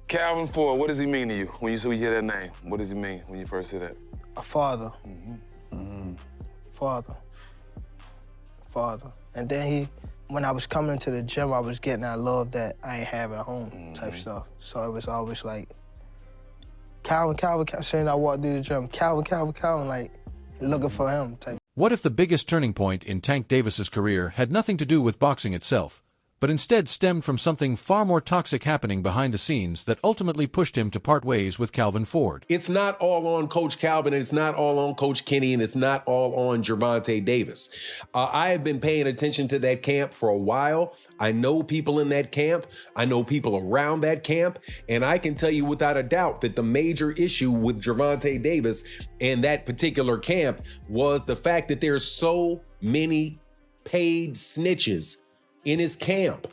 Calvin Ford, what does he mean to you when you hear that name? What does he mean when you first hear that? A father. Mm-hmm. Mm-hmm. Father. And then when I was coming to the gym, I was getting that love that I ain't have at home type stuff. So it was always like, Calvin, saying I walked through the gym, Calvin, like looking for him type. What if the biggest turning point in Tank Davis's career had nothing to do with boxing itself, but instead stemmed from something far more toxic happening behind the scenes that ultimately pushed him to part ways with Calvin Ford? It's not all on Coach Calvin, and it's not all on Coach Kenny, and it's not all on Gervonta Davis. I have been paying attention to that camp for a while. I know people in that camp. I know people around that camp, and I can tell you without a doubt that the major issue with Gervonta Davis and that particular camp was the fact that there's so many paid snitches in his camp.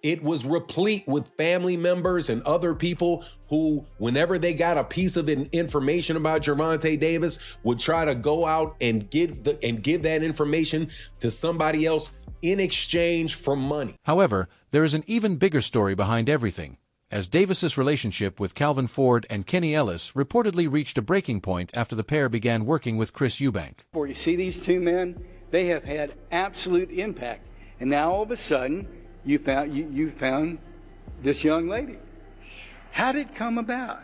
It was replete with family members and other people who, whenever they got a piece of information about Gervonta Davis, would try to go out and give that information to somebody else in exchange for money. However, there is an even bigger story behind everything, as Davis's relationship with Calvin Ford and Kenny Ellis reportedly reached a breaking point after the pair began working with Chris Eubank. You see these two men, they have had absolute impact. And now all of a sudden, you found this young lady. How did it come about?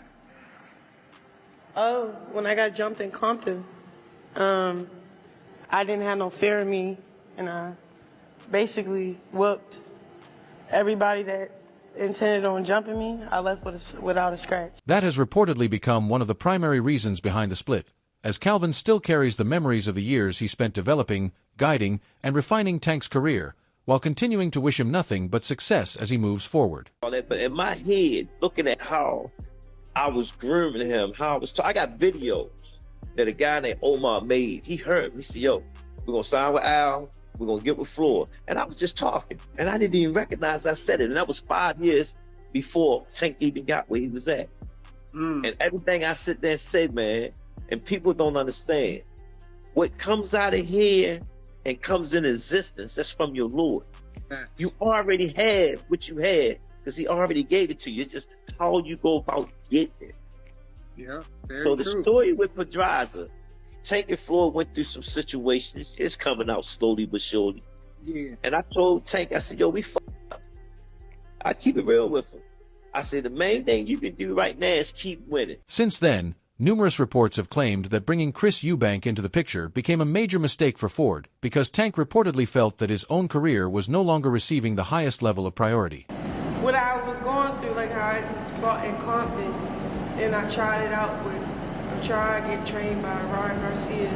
Oh, when I got jumped in Compton, I didn't have no fear in me, and I basically whooped everybody that intended on jumping me. I left without a scratch. That has reportedly become one of the primary reasons behind the split, as Calvin still carries the memories of the years he spent developing, guiding, and refining Tank's career, while continuing to wish him nothing but success as he moves forward. But in my head, looking at how I was grooming him, I got videos that a guy named Omar made. He heard me. He said, yo, we're going to sign with Al. We're going to get with Floyd. And I was just talking. And I didn't even recognize I said it. And that was 5 years before Tank even got where he was at. And everything I sit there and say, man, and people don't understand, what comes out of here and comes in existence, that's from your Lord. You already had what you had because he already gave it to you. It's just how you go about getting it. Yeah, very so the true. story with Pedraza, Tank and Floyd went through some situations. It's coming out slowly but surely. Yeah. And I told Tank, I said, yo, we fucked up. I keep it real with him. I said, the main thing you can do right now is keep winning. Since then, numerous reports have claimed that bringing Chris Eubank into the picture became a major mistake for Ford because Tank reportedly felt that his own career was no longer receiving the highest level of priority. What I was going through, like how I just fought in Compton, and I tried it out with, I tried to get trained by Ryan Garcia,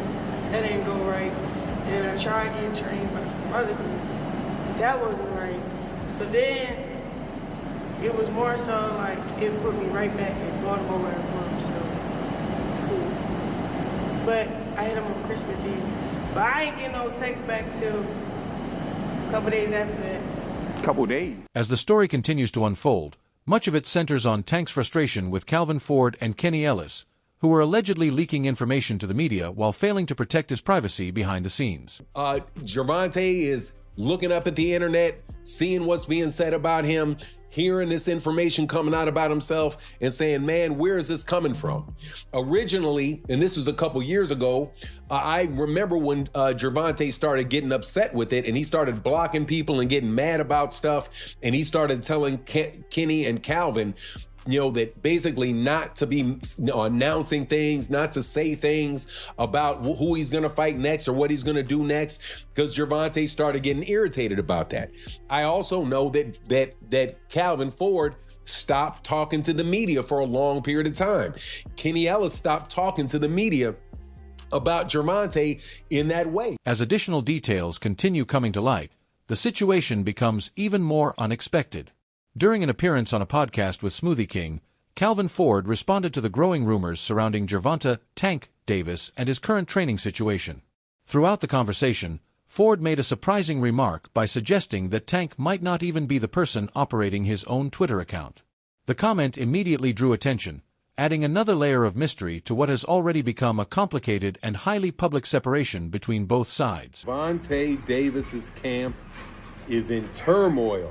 that didn't go right. And I tried to get trained by some other people, that wasn't right. So then, it was more so like, it put me right back in Baltimore where I'm from, so. But I hit him on Christmas Eve. But I ain't getting no text back till a couple days after that. Couple days. As the story continues to unfold, much of it centers on Tank's frustration with Calvin Ford and Kenny Ellis, who were allegedly leaking information to the media while failing to protect his privacy behind the scenes. Gervonta is looking up at the internet, seeing what's being said about him, hearing this information coming out about himself and saying, man, where is this coming from? Originally, and this was a couple years ago, I remember when Gervonta started getting upset with it and he started blocking people and getting mad about stuff. And he started telling Kenny and Calvin, that basically not to be announcing things, not to say things about who he's going to fight next or what he's going to do next, because Gervonta started getting irritated about that. I also know that Calvin Ford stopped talking to the media for a long period of time. Kenny Ellis stopped talking to the media about Gervonta in that way. As additional details continue coming to light, the situation becomes even more unexpected. During an appearance on a podcast with Smoothie King, Calvin Ford responded to the growing rumors surrounding Gervonta "Tank" Davis and his current training situation. Throughout the conversation, Ford made a surprising remark by suggesting that Tank might not even be the person operating his own Twitter account. The comment immediately drew attention, adding another layer of mystery to what has already become a complicated and highly public separation between both sides. Gervonta Davis's camp is in turmoil.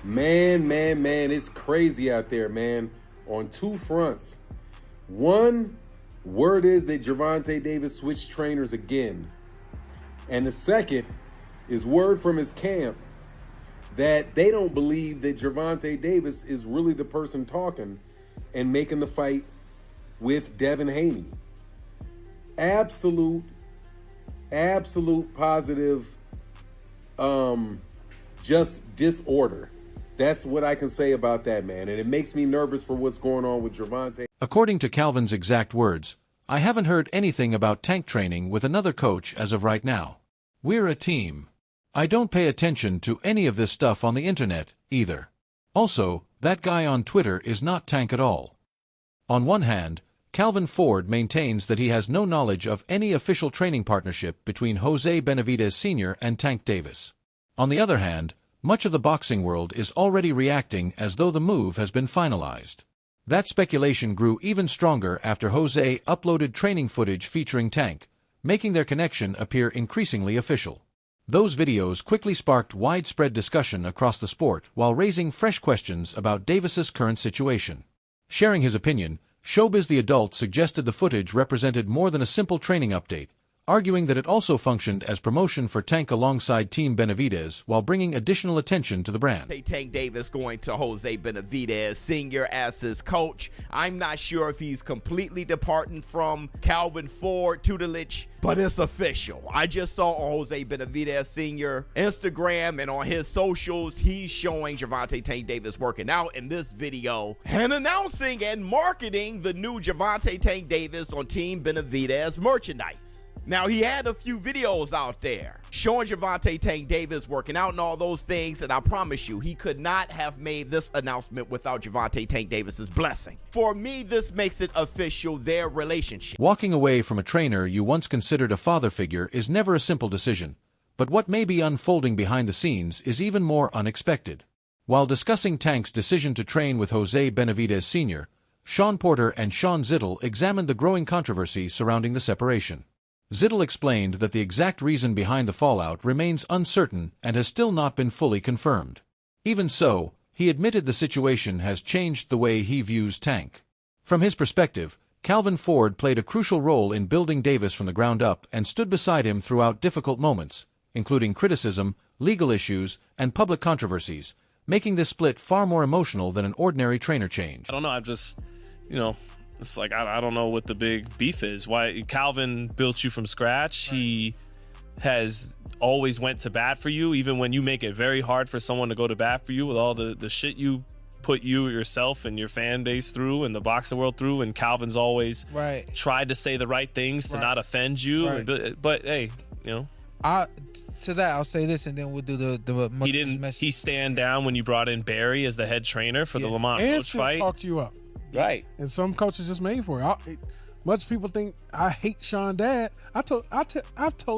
Man, it's crazy out there, man, on two fronts. One, word is that Gervonta Davis switched trainers again. And the second is word from his camp that they don't believe that Gervonta Davis is really the person talking and making the fight with Devin Haney. Absolute positive, just disorder. That's what I can say about that, man. And it makes me nervous for what's going on with Gervonta. According to Calvin's exact words, I haven't heard anything about tank training with another coach as of right now. We're a team. I don't pay attention to any of this stuff on the internet, either. Also, that guy on Twitter is not Tank at all. On one hand, Calvin Ford maintains that he has no knowledge of any official training partnership between Jose Benavidez Sr. and Tank Davis. On the other hand, much of the boxing world is already reacting as though the move has been finalized. That speculation grew even stronger after Jose uploaded training footage featuring Tank, making their connection appear increasingly official. Those videos quickly sparked widespread discussion across the sport while raising fresh questions about Davis's current situation. Sharing his opinion, Showbiz the Adult suggested the footage represented more than a simple training update, arguing that it also functioned as promotion for Tank alongside Team Benavidez while bringing additional attention to the brand. Tank Davis going to Jose Benavidez Sr. as his coach. I'm not sure if he's completely departing from Calvin Ford tutelage, but it's official. I just saw on Jose Benavidez Sr. Instagram and on his socials, he's showing Gervonta Tank Davis working out in this video and announcing and marketing the new Gervonta Tank Davis on Team Benavidez merchandise. Now, he had a few videos out there showing Gervonta Tank Davis working out and all those things, and I promise you, he could not have made this announcement without Gervonta Tank Davis's blessing. For me, this makes it official, their relationship. Walking away from a trainer you once considered a father figure is never a simple decision, but what may be unfolding behind the scenes is even more unexpected. While discussing Tank's decision to train with Jose Benavidez Sr., Sean Porter and Sean Zittel examined the growing controversy surrounding the separation. Zittel explained that the exact reason behind the fallout remains uncertain and has still not been fully confirmed. Even so, he admitted the situation has changed the way he views Tank. From his perspective, Calvin Ford played a crucial role in building Davis from the ground up and stood beside him throughout difficult moments, including criticism, legal issues, and public controversies, making this split far more emotional than an ordinary trainer change. I don't know, I'm just, it's like, I don't know what the big beef is. Why Calvin built you from scratch. Right. He has always went to bat for you, even when you make it very hard for someone to go to bat for you with all the shit you put you yourself and your fan base through and the boxing world through. And Calvin's always tried to say the right things to not offend you. Right. But hey, to that, I'll say this, and then we'll do the he stand down when you brought in Barry as the head trainer for the Lamont Roach fight. Talked you up. Right. And some coaches just made for it. Much people think I hate Sean dad. I've told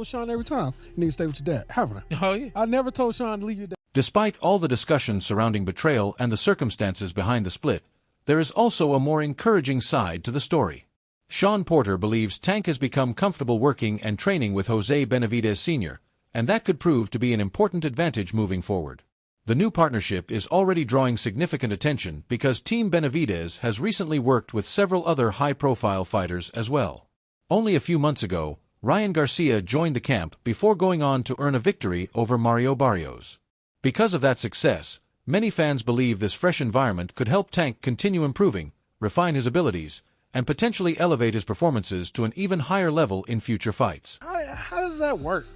Sean every time, you need to stay with your dad, haven't I? Oh, yeah. I never told Sean to leave your dad. Despite all the discussion surrounding betrayal and the circumstances behind the split, there is also a more encouraging side to the story. Sean Porter believes Tank has become comfortable working and training with Jose Benavidez Sr., and that could prove to be an important advantage moving forward. The new partnership is already drawing significant attention because Team Benavidez has recently worked with several other high-profile fighters as well. Only a few months ago, Ryan Garcia joined the camp before going on to earn a victory over Mario Barrios. Because of that success, many fans believe this fresh environment could help Tank continue improving, refine his abilities, and potentially elevate his performances to an even higher level in future fights. How does that work?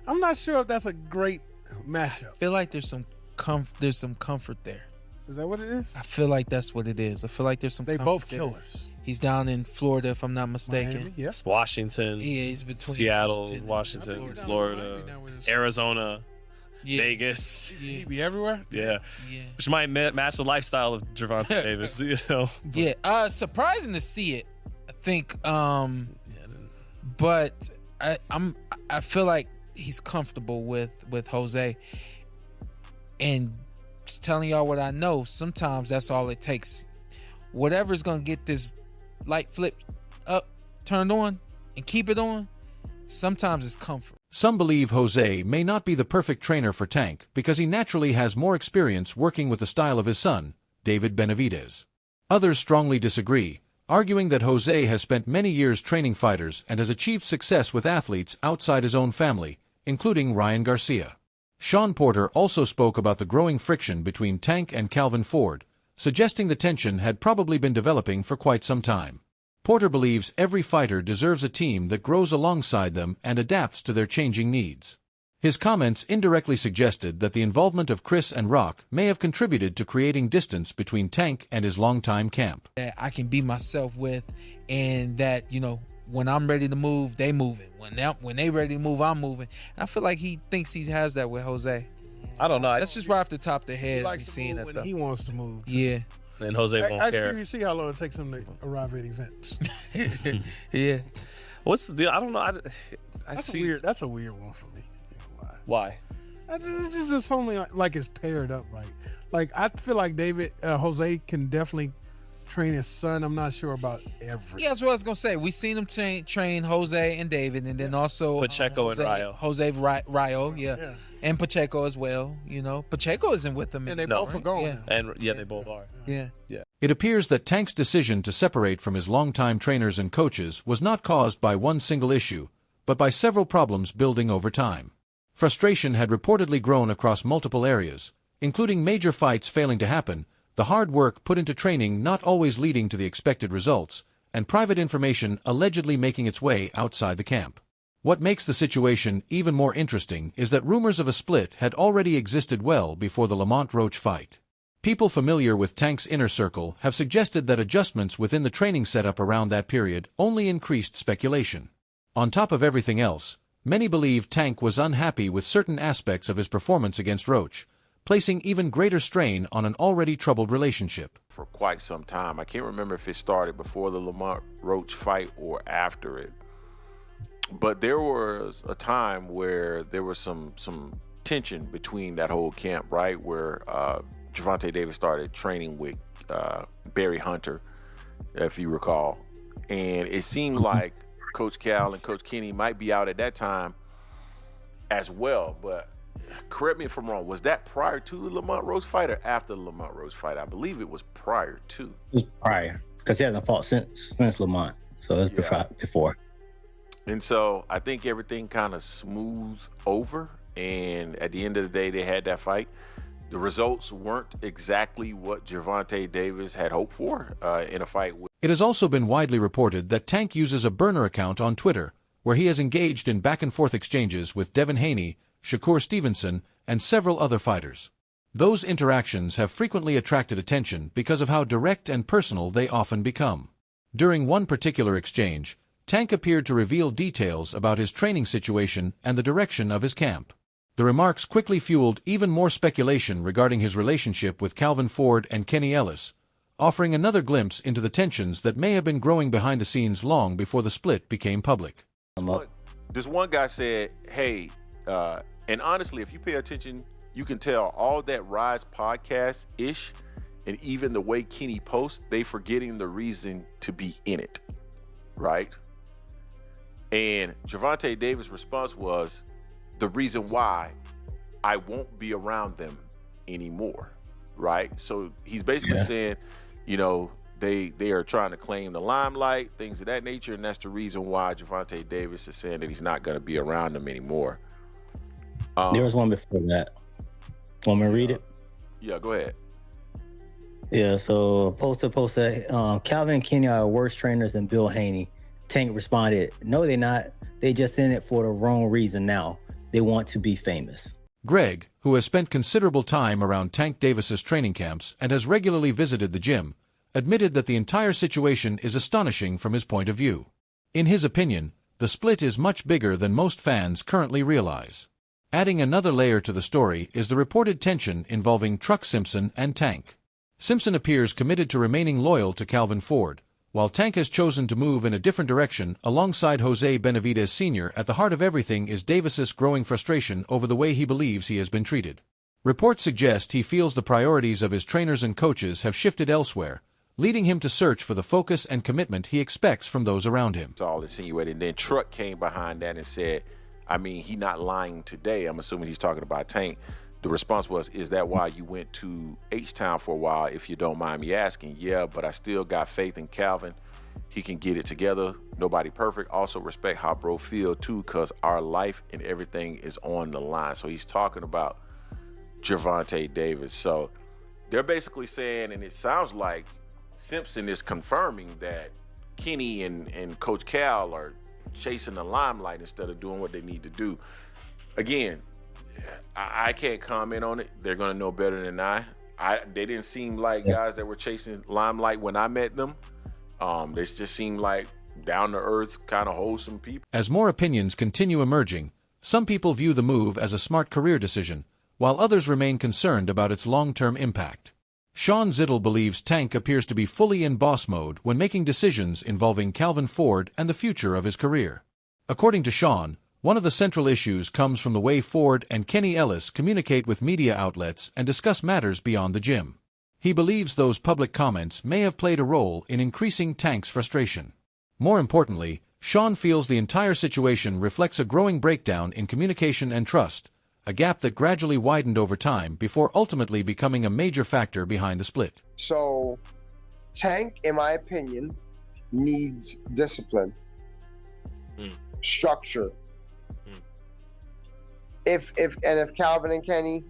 I'm not sure if that's a great matchup. I feel like there's some comfort there. Is that what it is? I feel like that's what it is. I feel like there's some comfort both there. Killers. He's down in Florida, if I'm not mistaken. Miami, yes. Washington. Yeah, he's between Seattle, Washington, Florida, Arizona, Vegas. Yeah. He be everywhere? Yeah. Which might match the lifestyle of Gervonta Davis, Yeah. Surprising to see it. I think but I feel like he's comfortable with Jose. And just telling y'all what I know, sometimes that's all it takes. Whatever's going to get this light flip up, turned on, and keep it on, sometimes it's comfort. Some believe Jose may not be the perfect trainer for Tank because he naturally has more experience working with the style of his son, David Benavidez. Others strongly disagree, arguing that Jose has spent many years training fighters and has achieved success with athletes outside his own family, including Ryan Garcia. Sean Porter also spoke about the growing friction between Tank and Calvin Ford, suggesting the tension had probably been developing for quite some time. Porter believes every fighter deserves a team that grows alongside them and adapts to their changing needs. His comments indirectly suggested that the involvement of Chris and Rock may have contributed to creating distance between Tank and his longtime camp. That I can be myself with, and that, when I'm ready to move, they moving. When they ready to move, I'm moving. And I feel like he thinks he has that with Jose. I don't know. That's just right off the top of the head. He likes to move when he wants to move, too. Yeah. And Jose won't care. You see how long it takes him to arrive at events. Yeah. What's the deal? I don't know. That's a weird one for me. Why? It's just only like it's paired up right. Like I feel like Jose can definitely train his son. I'm not sure about every. Yeah, that's what I was gonna say. We seen him train Jose and David, and then also Pacheco and Rayo. Jose Rayo, yeah. And Pacheco as well. Pacheco isn't with them. And they both are going. Yeah. And they both are. Yeah. It appears that Tank's decision to separate from his longtime trainers and coaches was not caused by one single issue, but by several problems building over time. Frustration had reportedly grown across multiple areas, including major fights failing to happen, the hard work put into training not always leading to the expected results, and private information allegedly making its way outside the camp. What makes the situation even more interesting is that rumors of a split had already existed well before the Lamont Roach fight. People familiar with Tank's inner circle have suggested that adjustments within the training setup around that period only increased speculation. On top of everything else, many believe Tank was unhappy with certain aspects of his performance against Roach, placing even greater strain on an already troubled relationship. For quite some time, I can't remember if it started before the Lamont Roach fight or after it, but there was a time where there was some tension between that whole camp, right, where Gervonta Davis started training with Barry Hunter, if you recall, and it seemed like Coach Cal and Coach Kenny might be out at that time as well, but correct me if I'm wrong, was that prior to the Lamont Roach fight or after the Lamont Roach fight? I believe it was prior to. It was prior, because he hasn't fought since Lamont, so it was before. And so I think everything kind of smoothed over, and at the end of the day, they had that fight. The results weren't exactly what Gervonta Davis had hoped for in a fight. It has also been widely reported that Tank uses a burner account on Twitter, where he has engaged in back-and-forth exchanges with Devin Haney, Shakur Stevenson, and several other fighters. Those interactions have frequently attracted attention because of how direct and personal they often become. During one particular exchange, Tank appeared to reveal details about his training situation and the direction of his camp. The remarks quickly fueled even more speculation regarding his relationship with Calvin Ford and Kenny Ellis, offering another glimpse into the tensions that may have been growing behind the scenes long before the split became public. This one guy said, hey, and honestly, if you pay attention, you can tell all that Rise podcast-ish, and even the way Kenny posts, they forgetting the reason to be in it, right? And Gervonta Davis' response was, the reason why I won't be around them anymore, right? So he's basically saying, they are trying to claim the limelight, things of that nature, and that's the reason why Gervonta Davis is saying that he's not going to be around them anymore. There was one before that. Want me to read it? Yeah, go ahead. Yeah, so posted Calvin and Kenny are worse trainers than Bill Haney. Tank responded, no, they're not. They just in it for the wrong reason now. They want to be famous. Greg, who has spent considerable time around Tank Davis's training camps and has regularly visited the gym, admitted that the entire situation is astonishing from his point of view. In his opinion, the split is much bigger than most fans currently realize. Adding another layer to the story is the reported tension involving Truck Simpson and Tank. Simpson appears committed to remaining loyal to Calvin Ford, while Tank has chosen to move in a different direction alongside Jose Benavidez Sr. At the heart of everything is Davis's growing frustration over the way he believes he has been treated. Reports suggest he feels the priorities of his trainers and coaches have shifted elsewhere, leading him to search for the focus and commitment he expects from those around him. It's all insinuated. And then Truck came behind that and said, I mean, he not lying today. I'm assuming he's talking about Tank. The response was, is that why you went to H-Town for a while, if you don't mind me asking? Yeah, but I still got faith in Calvin. He can get it together. Nobody perfect. Also respect how bro feel too, because our life and everything is on the line. So he's talking about Gervonta Davis. So they're basically saying, and it sounds like Simpson is confirming that Kenny and Coach Cal are chasing the limelight instead of doing what they need to do. Again, I can't comment on it. They're going to know better than I. They didn't seem like guys that were chasing limelight when I met them. They just seemed like down-to-earth, kind of wholesome people. As more opinions continue emerging, some people view the move as a smart career decision, while others remain concerned about its long-term impact. Sean Zittle believes Tank appears to be fully in boss mode when making decisions involving Calvin Ford and the future of his career. According to Sean, one of the central issues comes from the way Ford and Kenny Ellis communicate with media outlets and discuss matters beyond the gym. He believes those public comments may have played a role in increasing Tank's frustration. More importantly, Sean feels the entire situation reflects a growing breakdown in communication and trust, a gap that gradually widened over time before ultimately becoming a major factor behind the split. So, Tank, in my opinion, needs discipline, structure. If Calvin and Kenny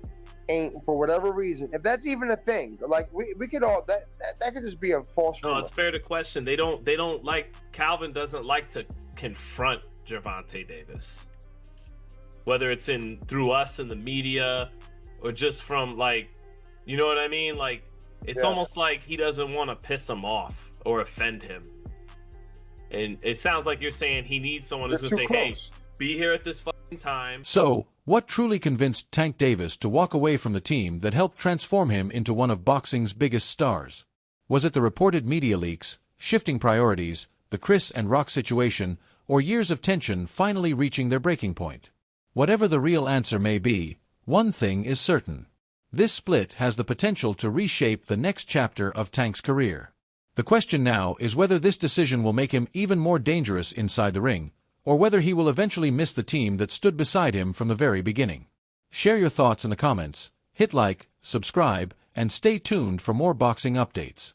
ain't, for whatever reason, if that's even a thing, like we could all that could just be a false rumor. No, it's fair to question. They don't like, Calvin doesn't like to confront Gervonta Davis, whether it's through us in the media or just from, like, you know what I mean? Like, it's almost like he doesn't want to piss him off or offend him. And it sounds like you're saying he needs someone who's going to say, hey, be here at this fucking time. So, what truly convinced Tank Davis to walk away from the team that helped transform him into one of boxing's biggest stars? Was it the reported media leaks, shifting priorities, the Chris and Rock situation, or years of tension finally reaching their breaking point? Whatever the real answer may be, one thing is certain. This split has the potential to reshape the next chapter of Tank's career. The question now is whether this decision will make him even more dangerous inside the ring, or whether he will eventually miss the team that stood beside him from the very beginning. Share your thoughts in the comments, hit like, subscribe, and stay tuned for more boxing updates.